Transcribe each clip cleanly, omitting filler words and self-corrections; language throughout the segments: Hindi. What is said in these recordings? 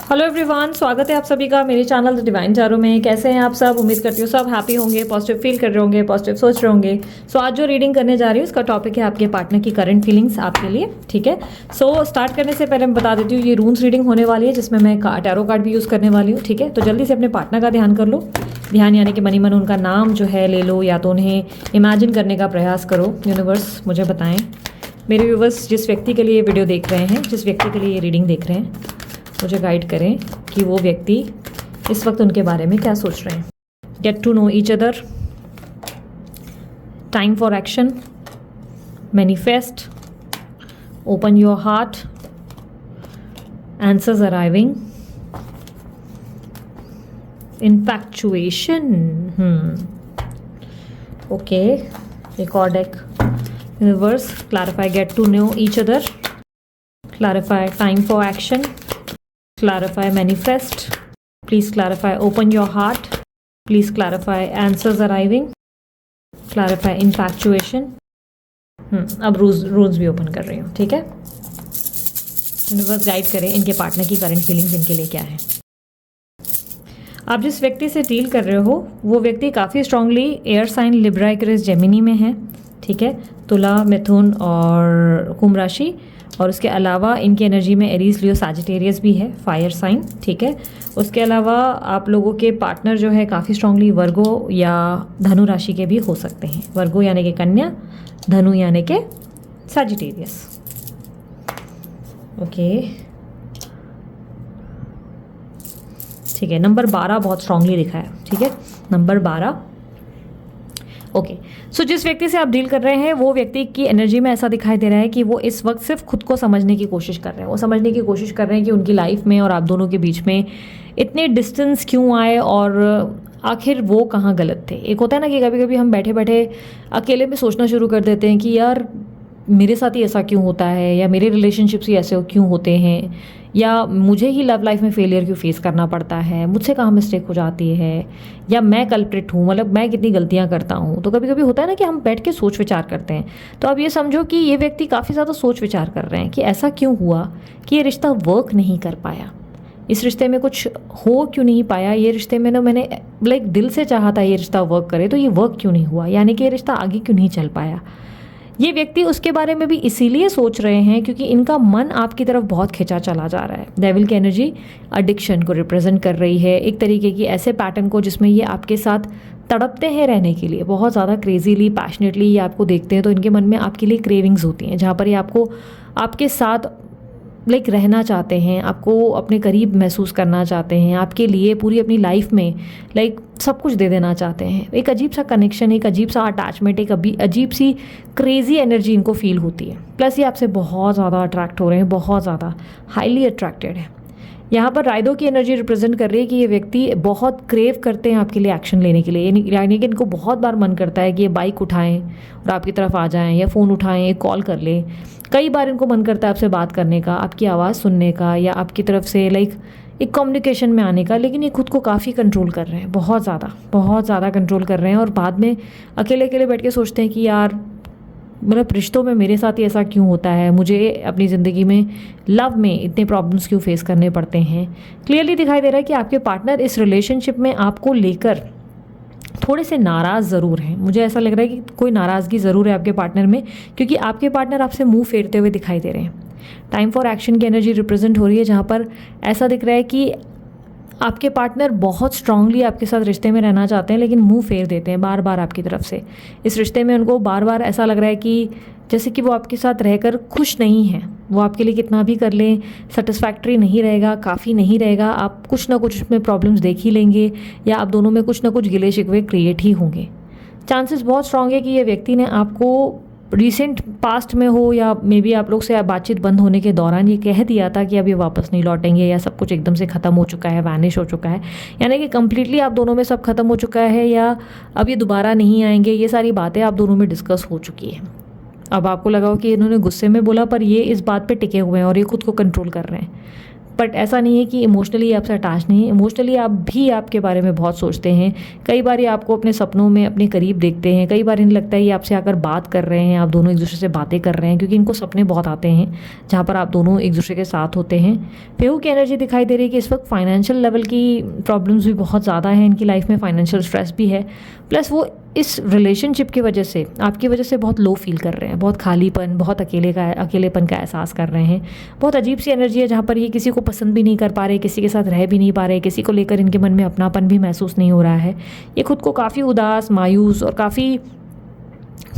हेलो एवरीवन, स्वागत है आप सभी का मेरे चैनल द डिवाइन टैरो में। कैसे हैं आप सब? उम्मीद करती हूँ सब हैप्पी होंगे, पॉजिटिव फील कर रहे होंगे, पॉजिटिव सोच रहे होंगे। सो आज जो रीडिंग करने जा रही हूँ उसका टॉपिक है आपके पार्टनर की करंट फीलिंग्स आपके लिए। ठीक है, सो स्टार्ट करने से पहले मैं बता देती हूँ ये रून्स रीडिंग होने वाली है जिसमें मैं टैरो कार्ड भी यूज़ करने वाली हूँ। ठीक है, तो जल्दी से अपने पार्टनर का ध्यान कर लो। ध्यान यानी कि मनी मन उनका नाम जो है ले लो या तो उन्हें इमेजिन करने का प्रयास करो। यूनिवर्स मुझे बताएं, मेरे व्यूवर्स जिस व्यक्ति के लिए ये वीडियो देख रहे हैं, जिस व्यक्ति के लिए ये रीडिंग देख रहे हैं, मुझे गाइड करें कि वो व्यक्ति इस वक्त उनके बारे में क्या सोच रहे हैं। Get to know each other, time for action, manifest, open your heart, answers arriving, infatuation. Okay, एक और deck. Universe clarify, get to know each other, clarify time for action, clarify manifest, please clarify open your heart, please clarify answers arriving, clarify infatuation। अब रूल्स भी ओपन कर रही हूँ। ठीक है, यूनिवर्स गाइड करें इनके पार्टनर की करंट फीलिंग्स इनके लिए क्या है। आप जिस व्यक्ति से डील कर रहे हो वो व्यक्ति काफ़ी strongly air sign Libra Aquarius Gemini में है। ठीक है, तुला, मिथुन और कुंभ राशि, और उसके अलावा इनकी एनर्जी में एरीज, लियो, सैजिटेरियस भी है, फायर साइन। ठीक है, उसके अलावा आप लोगों के पार्टनर जो है काफ़ी स्ट्रांगली वर्गो या धनु राशि के भी हो सकते हैं। वर्गो यानी कि कन्या, धनु यानी कि सैजिटेरियस। ओके, ठीक है, नंबर 12 बहुत स्ट्रांगली दिखा है। ठीक है, नंबर 12। ओके, सो जिस व्यक्ति से आप डील कर रहे हैं वो व्यक्ति की एनर्जी में ऐसा दिखाई दे रहा है कि वो इस वक्त सिर्फ खुद को समझने की कोशिश कर रहे हैं। वो समझने की कोशिश कर रहे हैं कि उनकी लाइफ में और आप दोनों के बीच में इतने डिस्टेंस क्यों आए और आखिर वो कहाँ गलत थे। एक होता है ना कि कभी कभी हम बैठे बैठे अकेले में सोचना शुरू कर देते हैं कि यार मेरे साथ ही ऐसा क्यों होता है, या मेरे रिलेशनशिप्स ही ऐसे क्यों होते हैं, या मुझे ही लव लाइफ में फेलियर क्यों फेस करना पड़ता है, मुझसे कहाँ मिस्टेक हो जाती है, या मैं कल्प्रिट हूँ, मतलब मैं कितनी गलतियाँ करता हूँ। तो कभी कभी होता है ना कि हम बैठ के सोच विचार करते हैं। तो अब ये समझो कि ये व्यक्ति काफ़ी ज़्यादा सोच विचार कर रहे हैं कि ऐसा क्यों हुआ कि ये रिश्ता वर्क नहीं कर पाया, इस रिश्ते में कुछ हो क्यों नहीं पाया, ये रिश्ते में ना मैंने लाइक दिल से चाहा था ये रिश्ता वर्क करे तो ये वर्क क्यों नहीं हुआ, यानी कि ये रिश्ता आगे क्यों नहीं चल पाया। ये व्यक्ति उसके बारे में भी इसीलिए सोच रहे हैं क्योंकि इनका मन आपकी तरफ बहुत खिंचा चला जा रहा है। डेविल की एनर्जी एडिक्शन को रिप्रेजेंट कर रही है, एक तरीके की ऐसे पैटर्न को जिसमें ये आपके साथ तड़पते हैं रहने के लिए, बहुत ज़्यादा क्रेजीली, पैशनेटली ये आपको देखते हैं। तो इनके मन में आपके लिए क्रेविंग्स होती हैं जहाँ पर ये आपको आपके साथ लाइक रहना चाहते हैं, आपको अपने करीब महसूस करना चाहते हैं, आपके लिए पूरी अपनी लाइफ में लाइक सब कुछ दे देना चाहते हैं। एक अजीब सा कनेक्शन, एक अजीब सा अटैचमेंट, एक अजीब सी क्रेजी एनर्जी इनको फील होती है। प्लस ये आपसे बहुत ज़्यादा अट्रैक्ट हो रहे हैं, बहुत ज़्यादा हाईली अट्रैक्टेड है। यहाँ पर राइडो की एनर्जी रिप्रेजेंट कर रही है कि ये व्यक्ति बहुत क्रेव करते हैं आपके लिए एक्शन लेने के लिए, यानी कि इनको बहुत बार मन करता है कि ये बाइक उठाएं और आपकी तरफ आ जाएं, या फ़ोन उठाएं, एक कॉल कर लें। कई बार इनको मन करता है आपसे बात करने का, आपकी आवाज़ सुनने का, या आपकी तरफ से लाइक एक कम्युनिकेशन में आने का, लेकिन ये खुद को काफ़ी कंट्रोल कर रहे हैं, बहुत ज़्यादा कंट्रोल कर रहे हैं। और बाद में अकेले अकेले बैठ के सोचते हैं कि यार मतलब रिश्तों में मेरे साथ ही ऐसा क्यों होता है, मुझे अपनी ज़िंदगी में लव में इतने प्रॉब्लम्स क्यों फेस करने पड़ते हैं। क्लियरली दिखाई दे रहा है कि आपके पार्टनर इस रिलेशनशिप में आपको लेकर थोड़े से नाराज़ ज़रूर हैं। मुझे ऐसा लग रहा है कि कोई नाराज़गी ज़रूर है आपके पार्टनर में, क्योंकि आपके पार्टनर आपसे मुंह फेरते हुए दिखाई दे रहे हैं। टाइम फॉर एक्शन की एनर्जी रिप्रेजेंट हो रही है जहाँ पर ऐसा दिख रहा है कि आपके पार्टनर बहुत स्ट्रांगली आपके साथ रिश्ते में रहना चाहते हैं, लेकिन मुंह फेर देते हैं बार बार आपकी तरफ से। इस रिश्ते में उनको बार बार ऐसा लग रहा है कि जैसे कि वो आपके साथ रहकर खुश नहीं हैं। वो आपके लिए कितना भी कर लें सेटिस्फैक्ट्री नहीं रहेगा, काफ़ी नहीं रहेगा। आप कुछ ना कुछ उसमें प्रॉब्लम्स देख ही लेंगे, या आप दोनों में कुछ ना कुछ गिले शिकवे क्रिएट ही होंगे। चांसेस बहुत स्ट्रांग है कि ये व्यक्ति ने आपको रिसेंट पास्ट में हो, या मे बी आप लोग से बातचीत बंद होने के दौरान ये कह दिया था कि अब ये वापस नहीं लौटेंगे, या सब कुछ एकदम से ख़त्म हो चुका है, वैनिश हो चुका है, यानी कि कम्प्लीटली आप दोनों में सब खत्म हो चुका है, या अब ये दोबारा नहीं आएंगे। ये सारी बातें आप दोनों में डिस्कस हो चुकी है। अब आपको लगा हो कि इन्होंने गुस्से में बोला, पर ये इस बात पे टिके हुए हैं और ये खुद को कंट्रोल कर रहे हैं। बट ऐसा नहीं है कि इमोशनली आपसे अटैच नहीं है, इमोशनली आप भी आपके बारे में बहुत सोचते हैं। कई बार आपको अपने सपनों में अपने करीब देखते हैं, कई बार इन्हें लगता है ये आपसे आकर बात कर रहे हैं, आप दोनों एक दूसरे से बातें कर रहे हैं, क्योंकि इनको सपने बहुत आते हैं जहाँ पर आप दोनों एक दूसरे के साथ होते हैं। पेहू की एनर्जी दिखाई दे रही है कि इस वक्त फाइनेंशियल लेवल की प्रॉब्लम्स भी बहुत ज़्यादा हैं इनकी लाइफ में, फाइनेंशियल स्ट्रेस भी है, प्लस वो इस रिलेशनशिप की वजह से, आपकी वजह से बहुत लो फील कर रहे हैं, बहुत खालीपन, बहुत अकेलेपन का एहसास कर रहे हैं। बहुत अजीब सी एनर्जी है जहाँ पर ये किसी को पसंद भी नहीं कर पा रहे, किसी के साथ रह भी नहीं पा रहे, किसी को लेकर इनके मन में अपनापन भी महसूस नहीं हो रहा है। ये खुद को काफ़ी उदास, मायूस और काफ़ी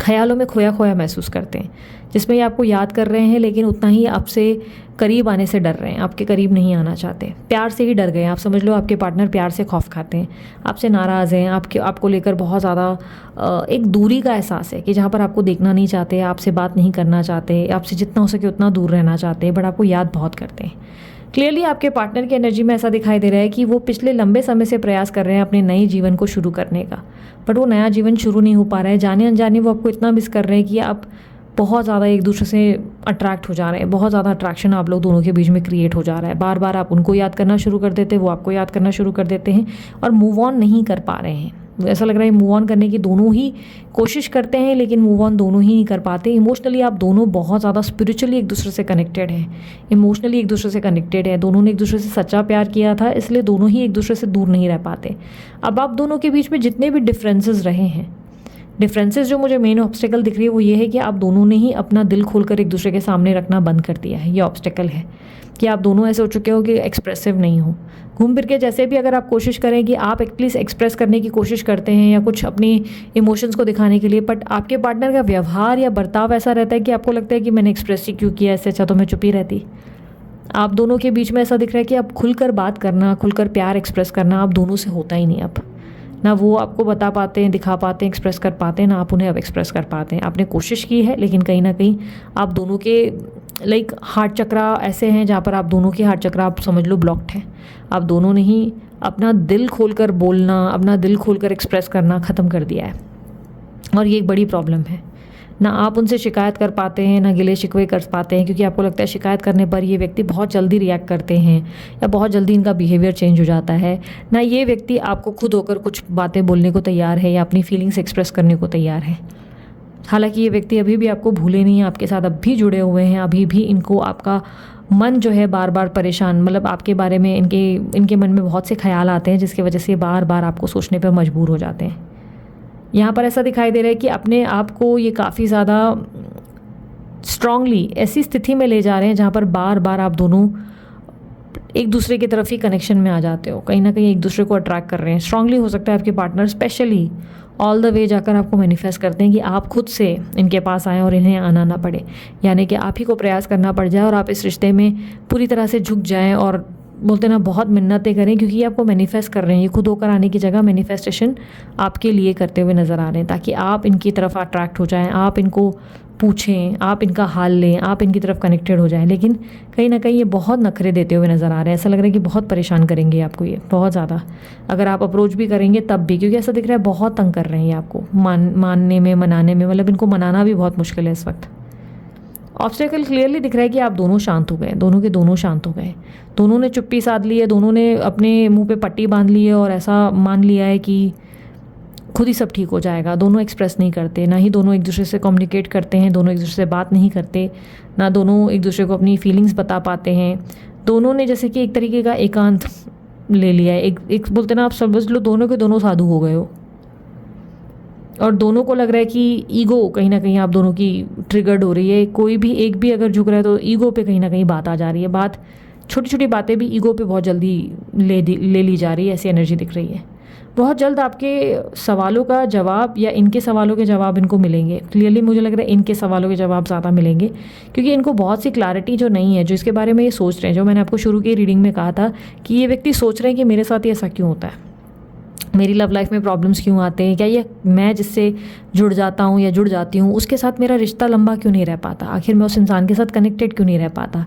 ख्यालों में खोया खोया महसूस करते हैं, जिसमें ये आपको याद कर रहे हैं लेकिन उतना ही आपसे करीब आने से डर रहे हैं, आपके करीब नहीं आना चाहते, प्यार से ही डर गए हैं। आप समझ लो आपके पार्टनर प्यार से खौफ खाते हैं, आपसे नाराज़ हैं, आपको लेकर बहुत ज़्यादा एक दूरी का एहसास है कि जहाँ पर आपको देखना नहीं चाहते, आपसे बात नहीं करना चाहते, आपसे जितना हो सके उतना दूर रहना चाहते हैं, बट आपको याद बहुत करते हैं। क्लियरली आपके पार्टनर की एनर्जी में ऐसा दिखाई दे रहा है कि वो पिछले लंबे समय से प्रयास कर रहे हैं अपने नए जीवन को शुरू करने का, बट वो नया जीवन शुरू नहीं हो पा रहा है। जाने अनजाने वो आपको इतना मिस कर रहे हैं कि आप बहुत ज़्यादा एक दूसरे से अट्रैक्ट हो जा रहे हैं, बहुत ज़्यादा अट्रैक्शन आप लोग दोनों के बीच में क्रिएट हो जा रहा है। बार बार आप उनको याद करना शुरू कर देते हैं, वो आपको याद करना शुरू कर देते हैं और मूव ऑन नहीं कर पा रहे हैं। ऐसा लग रहा है मूव ऑन करने की दोनों ही कोशिश करते हैं लेकिन मूव ऑन दोनों ही नहीं कर पाते। इमोशनली आप दोनों बहुत ज़्यादा स्पिरिचुअली एक दूसरे से कनेक्टेड हैं, इमोशनली एक दूसरे से कनेक्टेड है, दोनों ने एक दूसरे से सच्चा प्यार किया था, इसलिए दोनों ही एक दूसरे से दूर नहीं रह पाते। अब आप दोनों के बीच में जितने भी डिफरेंसेस रहे हैं, डिफरेंसेस जो मुझे मेन ऑब्स्टेकल दिख रही है वो ये है कि आप दोनों ने ही अपना दिल खोलकर एक दूसरे के सामने रखना बंद कर दिया है। ये ऑब्स्टेकल है कि आप दोनों ऐसे हो चुके हो कि एक्सप्रेसिव नहीं हो। घूम फिर के जैसे भी अगर आप कोशिश करें कि आप एटलीस्ट एक्सप्रेस करने की कोशिश करते हैं या कुछ अपनी इमोशंस को दिखाने के लिए, बट आपके पार्टनर का व्यवहार या बर्ताव ऐसा रहता है कि आपको लगता है कि मैंने एक्सप्रेस ही क्यों किया, इससे अच्छा तो मैं चुप ही रहती। आप दोनों के बीच में ऐसा दिख रहा है कि अब खुलकर बात करना, खुलकर प्यार एक्सप्रेस करना आप दोनों से होता ही नहीं। अब ना वो आपको बता पाते हैं, दिखा पाते हैं, एक्सप्रेस कर पाते हैं, ना आप उन्हें अब एक्सप्रेस कर पाते हैं। आपने कोशिश की है लेकिन कहीं ना कहीं आप दोनों के हार्ट चक्रा ऐसे हैं जहाँ पर आप दोनों के हार्ट चक्रा आप समझ लो ब्लॉक्ड हैं। आप दोनों ने ही अपना दिल खोलकर बोलना, अपना दिल खोलकर एक्सप्रेस करना ख़त्म कर दिया है और ये एक बड़ी प्रॉब्लम है। ना आप उनसे शिकायत कर पाते हैं, ना गिले शिकवे कर पाते हैं, क्योंकि आपको लगता है शिकायत करने पर ये व्यक्ति बहुत जल्दी रिएक्ट करते हैं या बहुत जल्दी इनका बिहेवियर चेंज हो जाता है। ना ये व्यक्ति आपको खुद होकर कुछ बातें बोलने को तैयार है या अपनी फीलिंग्स एक्सप्रेस करने को तैयार है। हालांकि ये व्यक्ति अभी भी आपको भूले नहीं हैं, आपके साथ अब भी जुड़े हुए हैं, अभी भी इनको आपका मन जो है बार बार परेशान, मतलब आपके बारे में इनके मन में बहुत से ख्याल आते हैं जिसकी वजह से बार बार आपको सोचने पर मजबूर हो जाते हैं। यहाँ पर ऐसा दिखाई दे रहा है कि अपने आप को ये काफ़ी ज़्यादा स्ट्रांगली ऐसी स्थिति में ले जा रहे हैं जहाँ पर बार बार आप दोनों एक दूसरे की तरफ ही कनेक्शन में आ जाते हो, कहीं ना कहीं एक दूसरे को अट्रैक्ट कर रहे हैं। स्ट्रांगली हो सकता है आपके partner specially all the way जाकर आपको मैनिफेस्ट करते हैं कि आप खुद से इनके पास आएँ और इन्हें आना ना पड़े, यानी कि आप ही को प्रयास करना पड़ जाए और आप इस रिश्ते में पूरी तरह से झुक जाएँ और बोलते ना बहुत मिन्नतें करें, क्योंकि ये आपको मैनिफेस्ट कर रहे हैं। ये खुद होकर आने की जगह मैनिफेस्टेशन आपके लिए करते हुए नज़र आ रहे हैं ताकि आप इनकी तरफ अट्रैक्ट हो जाएं, आप इनको पूछें, आप इनका हाल लें, आप इनकी तरफ कनेक्टेड हो जाएं। लेकिन कहीं ना कहीं ये बहुत नखरे देते हुए नज़र आ रहे हैं। ऐसा लग रहा है कि बहुत परेशान करेंगे आपको ये, बहुत ज़्यादा। अगर आप अप्रोच भी करेंगे तब भी, क्योंकि ऐसा दिख रहा है बहुत तंग कर रहे हैं आपको मानने में, मनाने में, मतलब इनको मनाना भी बहुत मुश्किल है इस वक्त। ऑब्स्टेकल क्लियरली दिख रहा है कि आप दोनों शांत हो गए, दोनों के दोनों शांत हो गए, दोनों ने चुप्पी साध ली है, दोनों ने अपने मुंह पे पट्टी बांध ली है और ऐसा मान लिया है कि खुद ही सब ठीक हो जाएगा। दोनों एक्सप्रेस नहीं करते, ना ही दोनों एक दूसरे से कम्युनिकेट करते हैं, दोनों एक दूसरे से बात नहीं करते, ना दोनों एक दूसरे को अपनी फीलिंग्स बता पाते हैं। दोनों ने जैसे कि एक तरीके का एकांत ले लिया है, एक बोलते ना, आप समझ लो दोनों के दोनों साधु हो गए हो और दोनों को लग रहा है कि ईगो कहीं ना कहीं आप दोनों की ट्रिगर्ड हो रही है। कोई भी एक भी अगर झुक रहा है तो ईगो पे कहीं ना कहीं बात आ जा रही है, बात छोटी छोटी बातें भी ईगो पे बहुत जल्दी ले ली जा रही है, ऐसी एनर्जी दिख रही है। बहुत जल्द आपके सवालों का जवाब या इनके सवालों के जवाब इनको मिलेंगे। क्लियरली मुझे लग रहा है इनके सवालों के जवाब ज़्यादा मिलेंगे, क्योंकि इनको बहुत सी क्लैरिटी जो नहीं है, जो इसके बारे में ये सोच रहे हैं, जो मैंने आपको शुरू की रीडिंग में कहा था कि ये व्यक्ति सोच रहे हैं कि मेरे साथ ये ऐसा क्यों होता है, मेरी लव लाइफ में प्रॉब्लम्स क्यों आते हैं, क्या ये मैं जिससे जुड़ जाता हूँ या जुड़ जाती हूँ उसके साथ मेरा रिश्ता लंबा क्यों नहीं रह पाता, आखिर मैं उस इंसान के साथ कनेक्टेड क्यों नहीं रह पाता,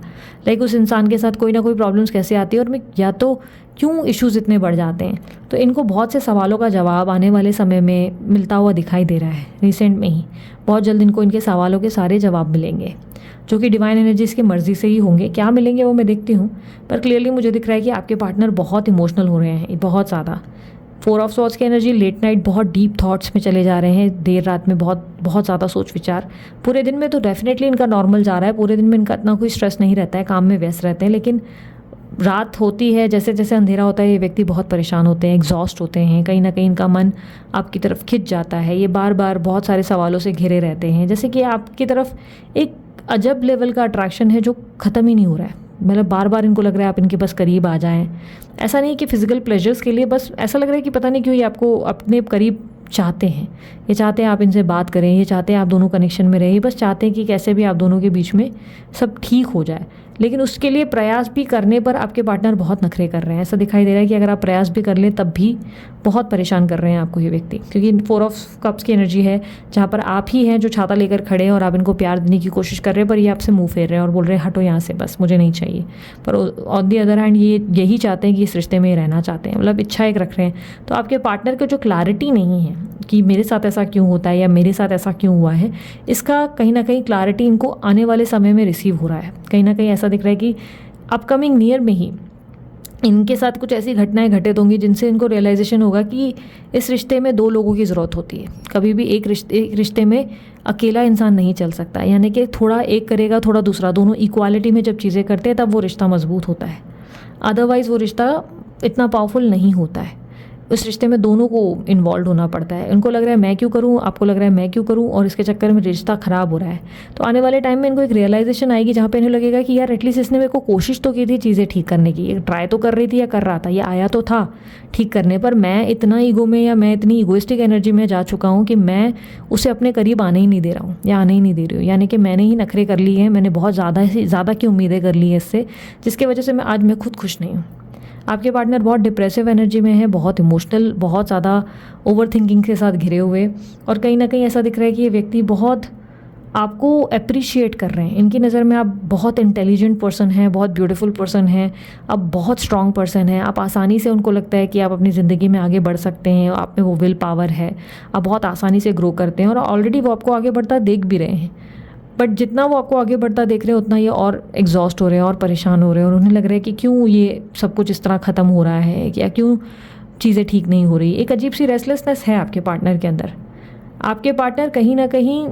उस इंसान के साथ कोई ना कोई प्रॉब्लम्स कैसे आती है और मैं या तो क्यों इश्यूज़ इतने बढ़ जाते हैं। तो इनको बहुत से सवालों का जवाब आने वाले समय में मिलता हुआ दिखाई दे रहा है। रिसेंट में ही बहुत जल्द इनको इनके सवालों के सारे जवाब मिलेंगे। जो कि डिवाइन एनर्जीज की मर्जी से ही होंगे। क्या मिलेंगे वो मैं देखती हूँ, पर क्लियरली मुझे दिख रहा है कि आपके पार्टनर बहुत इमोशनल हो रहे हैं, बहुत ज़्यादा। 4 ऑफ सॉर्ड्स की एनर्जी, लेट नाइट बहुत डीप थॉट्स में चले जा रहे हैं, देर रात में बहुत बहुत ज़्यादा सोच विचार। पूरे दिन में तो डेफिनेटली इनका नॉर्मल जा रहा है, पूरे दिन में इनका इतना कोई स्ट्रेस नहीं रहता है, काम में व्यस्त रहते हैं, लेकिन रात होती है, जैसे जैसे अंधेरा होता है, ये व्यक्ति बहुत परेशान होते हैं, एग्जॉस्ट होते हैं, कहीं ना कहीं इनका मन आपकी तरफ खिंच जाता है, ये बार बार बहुत सारे सवालों से घिरे रहते हैं, जैसे कि आपकी तरफ एक अजब लेवल का अट्रैक्शन है जो ख़त्म ही नहीं हो रहा है। मतलब बार बार इनको लग रहा है आप इनके बस करीब आ जाएं। ऐसा नहीं कि फिजिकल प्लेजर्स के लिए, बस ऐसा लग रहा है कि पता नहीं क्यों ये आपको अपने करीब चाहते हैं, ये चाहते हैं आप इनसे बात करें, ये चाहते हैं आप दोनों कनेक्शन में रहें, बस चाहते हैं कि कैसे भी आप दोनों के बीच में सब ठीक हो जाए। लेकिन उसके लिए प्रयास भी करने पर आपके पार्टनर बहुत नखरे कर रहे हैं। ऐसा दिखाई दे रहा है कि अगर आप प्रयास भी कर लें तब भी बहुत परेशान कर रहे हैं आपको ये व्यक्ति, क्योंकि 4 ऑफ कप्स की एनर्जी है जहाँ पर आप ही हैं जो छाता लेकर खड़े हैं और आप इनको प्यार देने की कोशिश कर रहे हैं, पर ये आपसे मुंह फेर रहे हैं और बोल रहे हैं हटो यहाँ से, बस मुझे नहीं चाहिए। पर ऑन दी अदर हैंड ये यही चाहते हैं कि इस रिश्ते में रहना चाहते हैं, मतलब इच्छा एक रख रहे हैं। तो आपके पार्टनर को जो क्लैरिटी नहीं है कि मेरे साथ ऐसा क्यों होता है या मेरे साथ ऐसा क्यों हुआ है, इसका कहीं ना कहीं क्लैरिटी इनको आने वाले समय में रिसीव हो रहा है। कहीं ना कहीं ऐसा दिख रहा है कि अपकमिंग नियर में ही इनके साथ कुछ ऐसी घटनाएं घटित होंगी जिनसे इनको रियलाइजेशन होगा कि इस रिश्ते में 2 लोगों की ज़रूरत होती है। कभी भी एक रिश्ते में अकेला इंसान नहीं चल सकता, यानी कि थोड़ा एक करेगा थोड़ा दूसरा, दोनों इक्वालिटी में जब चीज़ें करते हैं तब वो रिश्ता मजबूत होता है, अदरवाइज़ वो रिश्ता इतना पावरफुल नहीं होता है। उस रिश्ते में दोनों को इन्वॉल्व होना पड़ता है। इनको लग रहा है मैं क्यों करूं, आपको लग रहा है मैं क्यों करूं, और इसके चक्कर में रिश्ता ख़राब हो रहा है। तो आने वाले टाइम में इनको एक रियलाइजेशन आएगी जहाँ पे इन्हें लगेगा कि यार एटलीस्ट इसने मेरे को कोशिश तो की थी चीज़ें ठीक करने की, ट्राई तो कर रही थी या कर रहा था, ये आया तो था ठीक करने, पर मैं इतना ईगो में या मैं इतनी ईगोइस्टिक एनर्जी में जा चुका हूँ कि मैं उसे अपने करीब आने ही नहीं दे रहा हूँ या आने ही नहीं दे रही हूँ। यानी कि मैंने ही नखरे कर लिए हैं, मैंने बहुत ज़्यादा की उम्मीदें कर ली है इससे, जिसकी वजह से आज मैं खुद खुश नहीं हूँ। आपके पार्टनर बहुत डिप्रेसिव एनर्जी में है, बहुत इमोशनल, बहुत ज़्यादा ओवर थिंकिंग के साथ घिरे हुए, और कहीं ना कहीं ऐसा दिख रहा है कि ये व्यक्ति बहुत आपको अप्रिशिएट कर रहे हैं। इनकी नज़र में आप बहुत इंटेलिजेंट पर्सन हैं, बहुत ब्यूटीफुल पर्सन हैं, आप बहुत स्ट्रॉन्ग पर्सन हैं, आप आसानी से उनको लगता है कि आप अपनी ज़िंदगी में आगे बढ़ सकते हैं, आप में वो विल पावर है, आप बहुत आसानी से ग्रो करते हैं और ऑलरेडी वो आपको आगे बढ़ता देख भी रहे हैं। बट जितना वो आपको आगे बढ़ता देख रहे हैं उतना ये और एग्जॉस्ट हो रहे हैं और परेशान हो रहे हैं, और उन्हें लग रहा है कि क्यों ये सब कुछ इस तरह ख़त्म हो रहा है, या क्यों चीज़ें ठीक नहीं हो रही। एक अजीब सी रेस्टलेसनेस है आपके पार्टनर के अंदर। आपके पार्टनर कहीं ना कहीं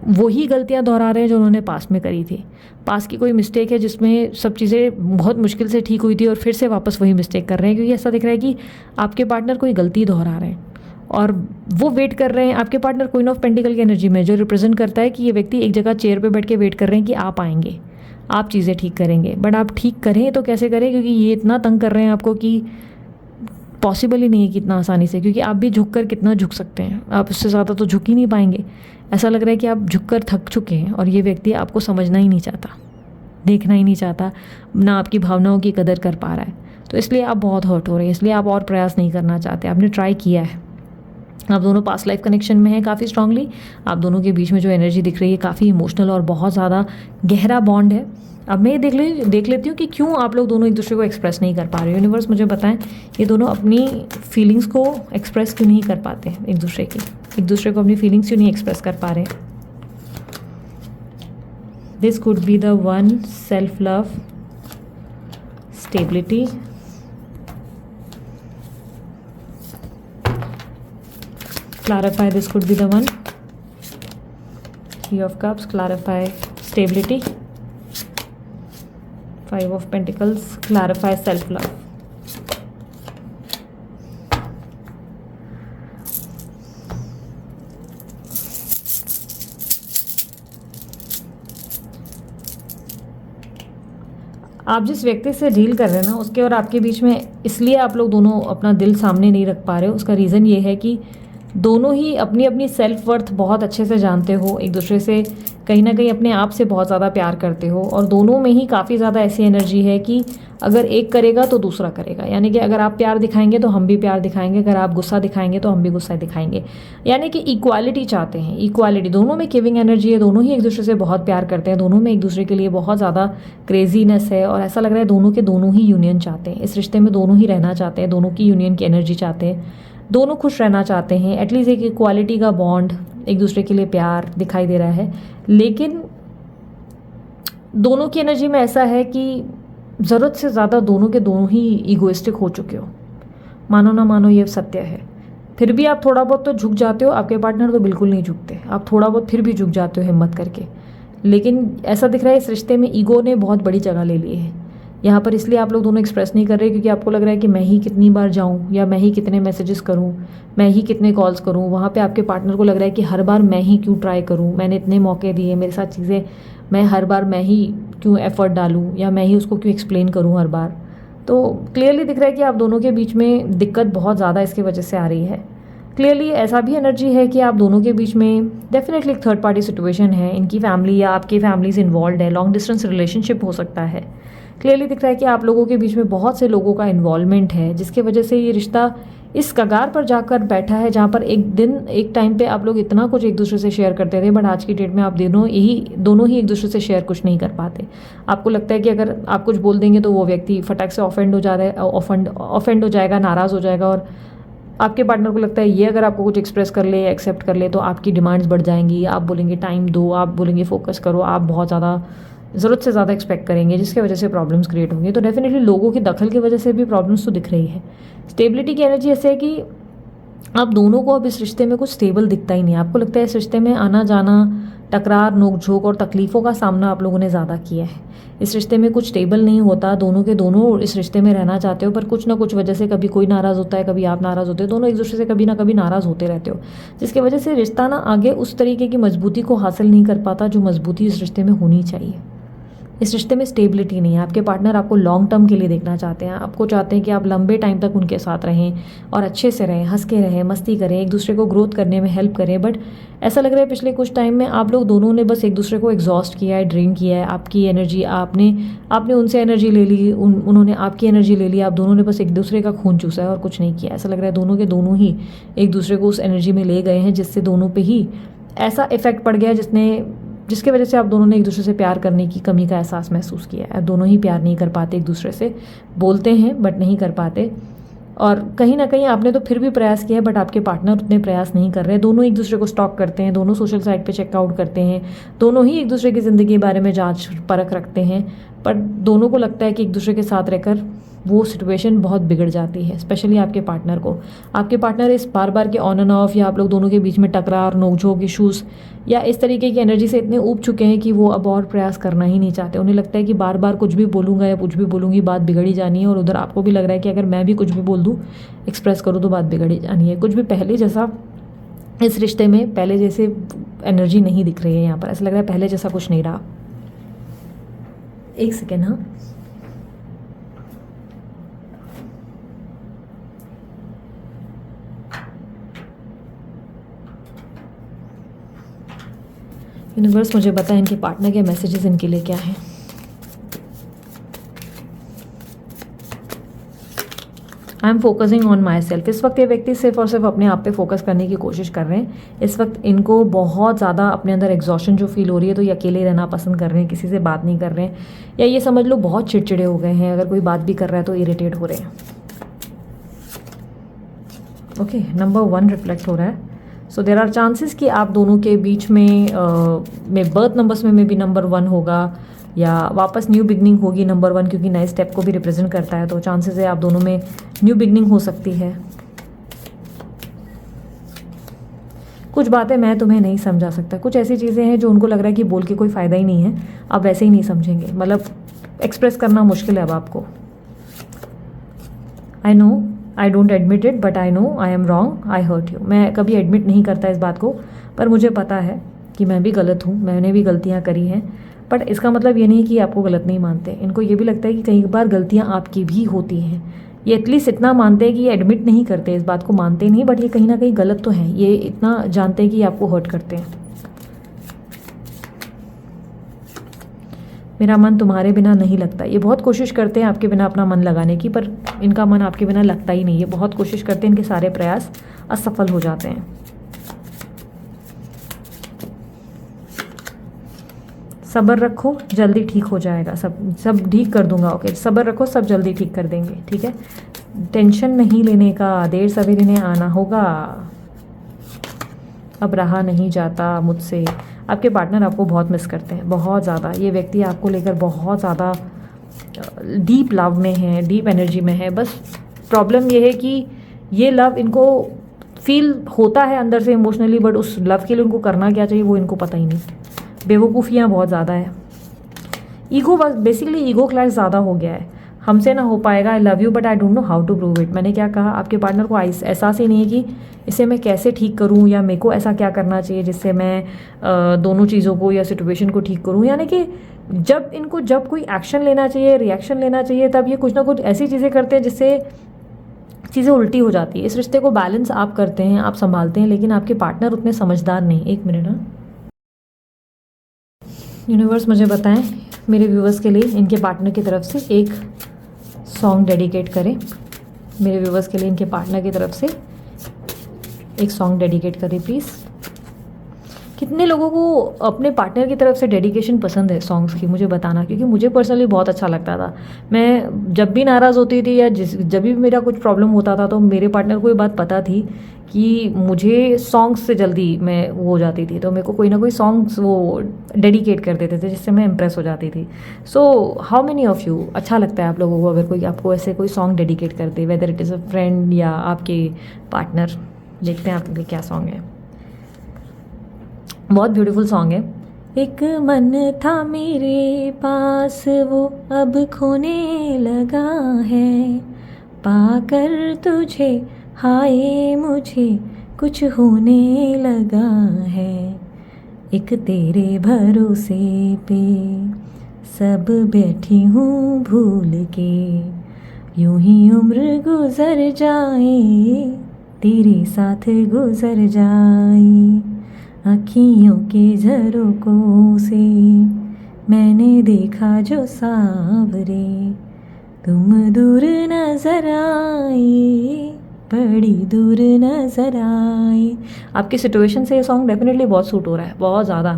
वही गलतियां दोहरा रहे हैं जो उन्होंने पास्ट में करी थी। पास्ट की कोई मिस्टेक है जिसमें सब चीज़ें बहुत मुश्किल से ठीक हुई थी और फिर से वापस वही मिस्टेक कर रहे हैं, क्योंकि ऐसा दिख रहा है कि आपके पार्टनर कोई गलती दोहरा रहे हैं और वो वेट कर रहे हैं। आपके पार्टनर क्वीन ऑफ पेंटिकल की एनर्जी में, जो रिप्रेजेंट करता है कि ये व्यक्ति एक जगह चेयर पे बैठ के वेट कर रहे हैं कि आप आएंगे, आप चीज़ें ठीक करेंगे। बट आप ठीक करें तो कैसे करें, क्योंकि ये इतना तंग कर रहे हैं आपको कि पॉसिबल ही नहीं है कि इतना आसानी से, क्योंकि आप भी झुक कर कितना झुक सकते हैं, आप उससे ज़्यादा तो झुक ही नहीं पाएंगे। ऐसा लग रहा है कि आप झुक कर थक चुके हैं और ये व्यक्ति आपको समझना ही नहीं चाहता, देखना ही नहीं चाहता, ना आपकी भावनाओं की कदर कर पा रहा है। तो इसलिए आप बहुत हर्ट हो रहे हैं, इसलिए आप और प्रयास नहीं करना चाहते। आपने ट्राई किया है, आप दोनों पास्ट लाइफ कनेक्शन में हैं काफ़ी स्ट्रांगली, आप दोनों के बीच में जो एनर्जी दिख रही है काफ़ी इमोशनल और बहुत ज़्यादा गहरा बॉन्ड है। अब मैं देख लेती हूँ कि क्यों आप लोग दोनों एक दूसरे को एक्सप्रेस नहीं कर पा रहे हो। यूनिवर्स मुझे बताएं, ये दोनों अपनी फीलिंग्स को एक्सप्रेस क्यों नहीं कर पाते हैं एक दूसरे को अपनी फीलिंग्स क्यों नहीं एक्सप्रेस कर पा रहे हैं। This could be the one, self love, stability, clarify this could be the one. 3 of cups, clarify stability. 5 of pentacles, clarify self love. आप जिस व्यक्ति से डील कर रहे हैं ना, उसके और आपके बीच में इसलिए आप लोग दोनों अपना दिल सामने नहीं रख पा रहे हो, उसका रीज़न ये है कि दोनों ही अपनी अपनी सेल्फ वर्थ बहुत अच्छे से जानते हो, एक दूसरे से कहीं ना कहीं अपने आप से बहुत ज़्यादा प्यार करते हो, और दोनों में ही काफ़ी ज़्यादा ऐसी एनर्जी है कि अगर एक करेगा तो दूसरा करेगा। यानी कि अगर आप प्यार दिखाएंगे तो हम भी प्यार दिखाएंगे, अगर आप गुस्सा दिखाएंगे तो हम भी गुस्सा दिखाएंगे। यानी कि इक्वालिटी चाहते हैं, इक्वालिटी। दोनों में गिविंग एनर्जी है, दोनों ही एक दूसरे से बहुत प्यार करते हैं, दोनों में एक दूसरे के लिए बहुत ज़्यादा क्रेजीनेस है, और ऐसा लग रहा है दोनों के दोनों ही यूनियन चाहते हैं, इस रिश्ते में दोनों ही रहना चाहते हैं, दोनों की यूनियन की एनर्जी चाहते हैं, दोनों खुश रहना चाहते हैं। एटलीस्ट एक इक्वालिटी का बॉन्ड, एक दूसरे के लिए प्यार दिखाई दे रहा है। लेकिन दोनों की एनर्जी में ऐसा है कि ज़रूरत से ज़्यादा दोनों के दोनों ही ईगोइस्टिक हो चुके हो, मानो ना मानो ये सत्य है। फिर भी आप थोड़ा बहुत तो झुक जाते हो, आपके पार्टनर तो बिल्कुल नहीं झुकते, आप थोड़ा बहुत फिर भी झुक जाते हो हिम्मत करके। लेकिन ऐसा दिख रहा है इस रिश्ते में ईगो ने बहुत बड़ी जगह ले ली है यहाँ पर, इसलिए आप लोग दोनों एक्सप्रेस नहीं कर रहे क्योंकि आपको लग रहा है कि मैं ही कितनी बार जाऊँ, या मैं ही कितने मैसेजेस करूँ, मैं ही कितने कॉल्स करूँ। वहाँ पे आपके पार्टनर को लग रहा है कि हर बार मैं ही क्यों ट्राई करूँ, मैंने इतने मौके दिए, मेरे साथ चीज़ें, मैं हर बार मैं ही क्यों एफर्ट डालूँ, या मैं ही उसको क्यों एक्सप्लेन करूँ हर बार। तो क्लियरली दिख रहा है कि आप दोनों के बीच में दिक्कत बहुत ज़्यादा इसकी वजह से आ रही है। क्लियरली ऐसा भी एनर्जी है कि आप दोनों के बीच में डेफिनेटली एक थर्ड पार्टी सिचुएशन है, इनकी फैमिली या आपकी फैमिलीज इन्वॉल्व है, लॉन्ग डिस्टेंस रिलेशनशिप हो सकता है। क्लियरली दिख रहा है कि आप लोगों के बीच में बहुत से लोगों का इन्वॉल्वमेंट है, जिसके वजह से ये रिश्ता इस कगार पर जाकर बैठा है जहाँ पर एक टाइम पे आप लोग इतना कुछ एक दूसरे से शेयर करते थे, बट आज की डेट में आप दोनों ही एक दूसरे से शेयर कुछ नहीं कर पाते। आपको लगता है कि अगर आप कुछ बोल देंगे तो वो व्यक्ति फटाक से ऑफेंड हो जाएगा, नाराज़ हो जाएगा, और आपके पार्टनर को लगता है ये अगर आपको कुछ एक्सप्रेस कर ले या एक्सेप्ट कर ले तो आपकी डिमांड्स बढ़ जाएंगी, आप बोलेंगे टाइम दो, आप बोलेंगे फोकस करो, आप बहुत ज़्यादा ज़रूरत से ज़्यादा एक्सपेक्ट करेंगे, जिसकी वजह से प्रॉब्लम्स क्रिएट होंगे। तो डेफिनेटली लोगों की दखल की वजह से भी प्रॉब्लम्स तो दिख रही है। स्टेबिलिटी की एनर्जी ऐसे है कि आप दोनों को अब इस रिश्ते में कुछ स्टेबल दिखता ही नहीं। आपको लगता है इस रिश्ते में आना जाना, टकरार, नोक-झोंक और तकलीफ़ों का सामना आप लोगों ने ज़्यादा किया है। इस रिश्ते में कुछ स्टेबल नहीं होता, दोनों के दोनों इस रिश्ते में रहना चाहते हो, पर कुछ ना कुछ वजह से कभी कोई नाराज़ होता है, कभी आप नाराज़ होते हो, दोनों एक दूसरे से कभी ना कभी नाराज़ होते रहते हो, जिसकी वजह से रिश्ता ना आगे उस तरीके की मजबूती को हासिल नहीं कर पाता जो मजबूती इस रिश्ते में होनी चाहिए। इस रिश्ते में स्टेबिलिटी नहीं है। आपके पार्टनर आपको लॉन्ग टर्म के लिए देखना चाहते हैं, आपको चाहते हैं कि आप लंबे टाइम तक उनके साथ रहें और अच्छे से रहें, हंस के रहें, मस्ती करें, एक दूसरे को ग्रोथ करने में हेल्प करें। बट ऐसा लग रहा है पिछले कुछ टाइम में आप लोग दोनों ने बस एक दूसरे को एग्जॉस्ट किया है, ड्रेन किया है। आपकी एनर्जी आपने उनसे एनर्जी ले ली, उन्होंने आपकी एनर्जी ले ली, आप दोनों ने बस एक दूसरे का खून चूसा है और कुछ नहीं किया। ऐसा लग रहा है दोनों के दोनों ही एक दूसरे को उस एनर्जी में ले गए हैं, जिससे दोनों पे ही ऐसा इफेक्ट पड़ गया जिसके वजह से आप दोनों ने एक दूसरे से प्यार करने की कमी का एहसास महसूस किया है। दोनों ही प्यार नहीं कर पाते एक दूसरे से, बोलते हैं बट नहीं कर पाते। और कहीं ना कहीं आपने तो फिर भी प्रयास किया है, बट आपके पार्टनर उतने प्रयास नहीं कर रहे। दोनों एक दूसरे को स्टॉक करते हैं, दोनों सोशल साइट पे चेकआउट करते हैं, दोनों ही एक दूसरे की ज़िंदगी के बारे में जांच परख रखते हैं, पर दोनों को लगता है कि एक दूसरे के साथ रहकर वो सिचुएशन बहुत बिगड़ जाती है। स्पेशली आपके पार्टनर को, आपके पार्टनर इस बार के ऑन एंड ऑफ या आप लोग दोनों के बीच में टकरार, नोकझोंक, इशूज़ या इस तरीके की एनर्जी से इतने ऊब चुके हैं कि वो अब और प्रयास करना ही नहीं चाहते। उन्हें लगता है कि बार बार कुछ भी बोलूँगा या कुछ भी बोलूँगी बात बिगड़ ही जानी है, और उधर आपको भी लग रहा है कि अगर मैं भी कुछ भी बोल दूँ, एक्सप्रेस करूँ तो बात बिगड़ ही जानी है। कुछ भी पहले जैसा इस रिश्ते में पहले जैसे एनर्जी नहीं दिख रही है यहाँ पर। ऐसा लग रहा है पहले जैसा कुछ नहीं रहा। एक सेकेंड, हाँ, यूनिवर्स मुझे बताएं इनके पार्टनर के मैसेजेस इनके लिए क्या हैं। I am focusing on my self. इस वक्त ये व्यक्ति सिर्फ और सिर्फ अपने आप पे फोकस करने की कोशिश कर रहे हैं। इस वक्त इनको बहुत ज़्यादा अपने अंदर एग्जॉशन जो फील हो रही है, तो ये अकेले रहना पसंद कर रहे हैं, किसी से बात नहीं कर रहे हैं, या ये समझ लो बहुत चिड़चिड़े हो गए हैं। अगर कोई बात भी कर रहा है तो इरिटेट हो रहे हैं। ओके, नंबर 1 रिफ्लेक्ट हो रहा है। सो देर आर चांसेस कि आप दोनों के बीच में बर्थ नंबर्स में भी नंबर 1 होगा, या वापस न्यू बिगनिंग होगी नंबर 1, क्योंकि नए स्टेप को भी रिप्रेजेंट करता है। तो चांसेस है आप दोनों में न्यू बिगनिंग हो सकती है। कुछ बातें मैं तुम्हें नहीं समझा सकता, कुछ ऐसी चीज़ें हैं जो उनको लग रहा है कि बोल के कोई फ़ायदा ही नहीं है, आप वैसे ही नहीं समझेंगे, मतलब एक्सप्रेस करना मुश्किल है अब आपको। I know I don't admit it but I know I am wrong, I hurt you. मैं कभी एडमिट नहीं करता इस बात को, पर मुझे पता है कि मैं भी गलत हूँ, मैंने भी गलतियाँ करी हैं। बट इसका मतलब ये नहीं कि आपको गलत नहीं मानते। इनको ये भी लगता है कि कई बार गलतियाँ आपकी भी होती हैं। ये एटलीस्ट इतना मानते हैं कि ये एडमिट नहीं करते, इस बात को मानते नहीं, बट ये कहीं ना कहीं गलत तो है। ये इतना जानते हैं कि आपको हर्ट करते हैं। मेरा मन तुम्हारे बिना नहीं लगता। ये बहुत कोशिश करते हैं आपके बिना अपना मन लगाने की, पर इनका मन आपके बिना लगता ही नहीं। ये बहुत कोशिश करते हैं, इनके सारे प्रयास असफल हो जाते हैं। सब्र रखो, जल्दी ठीक हो जाएगा, सब ठीक कर दूंगा। ओके, सब्र रखो, सब जल्दी ठीक कर देंगे, ठीक है। टेंशन नहीं लेने का, देर सवेरे ने आना होगा, अब रहा नहीं जाता मुझसे। आपके पार्टनर आपको बहुत मिस करते हैं, बहुत ज़्यादा। ये व्यक्ति आपको लेकर बहुत ज़्यादा डीप लव में है, डीप एनर्जी में है। बस प्रॉब्लम ये है कि ये लव इनको फील होता है अंदर से इमोशनली, बट उस लव के लिए उनको करना क्या चाहिए वो इनको पता ही नहीं। बेवकूफ़ियाँ बहुत ज़्यादा है। ईगो, बस बेसिकली ईगो क्लैश ज़्यादा हो गया है। हमसे ना हो पाएगा, I love you but I don't know how to prove it. मैंने क्या कहा, आपके पार्टनर को एहसास ही नहीं है कि इसे मैं कैसे ठीक करूं, या मेरे को ऐसा क्या करना चाहिए जिससे मैं दोनों चीज़ों को या सिचुएशन को ठीक करूं। यानी कि जब कोई एक्शन लेना चाहिए, रिएक्शन लेना चाहिए, तब ये कुछ ना कुछ ऐसी चीज़ें करते हैं जिससे चीज़ें उल्टी हो जाती है। इस रिश्ते को बैलेंस आप करते हैं, आप संभालते हैं, लेकिन आपके पार्टनर उतने समझदार नहीं। एक मिनट, हाँ, यूनिवर्स मुझे बताएं मेरे व्यूवर्स के लिए इनके पार्टनर की तरफ से एक सॉन्ग डेडिकेट करें। मेरे व्यूवर्स के लिए इनके पार्टनर की तरफ से एक सॉन्ग डेडिकेट करें प्लीज़। कितने लोगों को अपने पार्टनर की तरफ से डेडिकेशन पसंद है सॉन्ग्स की, मुझे बताना, क्योंकि मुझे पर्सनली बहुत अच्छा लगता था। मैं जब भी नाराज़ होती थी या जब भी मेरा कुछ प्रॉब्लम होता था, तो मेरे पार्टनर को ये बात पता थी कि मुझे सॉन्ग्स से जल्दी मैं वो हो जाती थी, तो मेरे को कोई ना कोई सॉन्ग्स वो डेडिकेट कर देते थे जिससे मैं इम्प्रेस हो जाती थी। So how many of you, अच्छा लगता है आप लोगों को अगर कोई आपको ऐसे कोई सॉन्ग डेडिकेट कर दे, whether it is a friend या आपके पार्टनर। देखते हैं आपके लिए क्या सॉन्ग है। बहुत ब्यूटीफुल सॉन्ग है। एक मन था मेरे पास वो अब खोने लगा है, पाकर तुझे हाय मुझे कुछ होने लगा है, एक तेरे भरोसे पे सब बैठी हूँ भूल के, यूं ही उम्र गुजर जाए तेरे साथ गुजर जाए, आँखियों के झरोकों से मैंने देखा जो सावरे, तुम दूर नजर आए बड़ी दूर नजर आए। आपकी सिचुएशन से ये सॉन्ग डेफिनेटली बहुत सूट हो रहा है, बहुत ज़्यादा।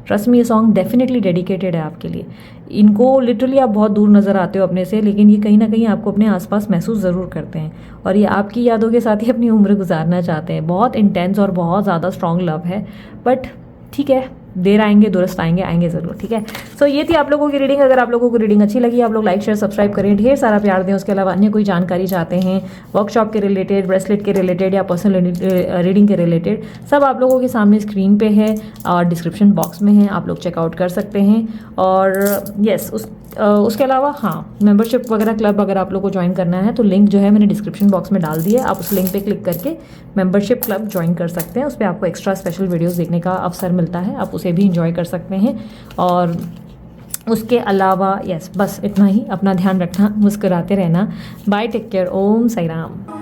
ट्रस्ट में ये सॉन्ग डेफिनेटली डेडिकेटेड है आपके लिए। इनको लिटरली आप बहुत दूर नज़र आते हो अपने से, लेकिन ये कहीं ना कहीं आपको अपने आसपास महसूस ज़रूर करते हैं, और ये आपकी यादों के साथ ही अपनी उम्र गुजारना चाहते हैं। बहुत इंटेंस और बहुत ज़्यादा स्ट्रॉन्ग लव है, बट ठीक है, देर आएंगे दुरुस्त आएंगे, आएंगे ज़रूर, ठीक है। सो ये थी आप लोगों की रीडिंग। अगर आप लोगों को रीडिंग अच्छी लगी, आप लोग लाइक शेयर सब्सक्राइब करें, ढेर सारा प्यार दें। उसके अलावा अन्य कोई जानकारी चाहते हैं वर्कशॉप के रिलेटेड, ब्रेसलेट के रिलेटेड या पर्सनल रीडिंग के रिलेटेड, सब आप लोगों के सामने स्क्रीन पे है और डिस्क्रिप्शन बॉक्स में है, आप लोग चेकआउट कर सकते हैं। और यस, उसके अलावा हाँ, मेंबरशिप वगैरह क्लब अगर आप लोग को ज्वाइन करना है तो लिंक जो है मैंने डिस्क्रिप्शन बॉक्स में डाल दिया है। आप उस लिंक पे क्लिक करके मेंबरशिप क्लब ज्वाइन कर सकते हैं। उस पर आपको एक्स्ट्रा स्पेशल वीडियोस देखने का अवसर मिलता है, आप उसे भी इंजॉय कर सकते हैं। और उसके अलावा यस, बस इतना ही। अपना ध्यान रखना, मुस्कुराते रहना। बाय, टेक केयर, ओम साई राम।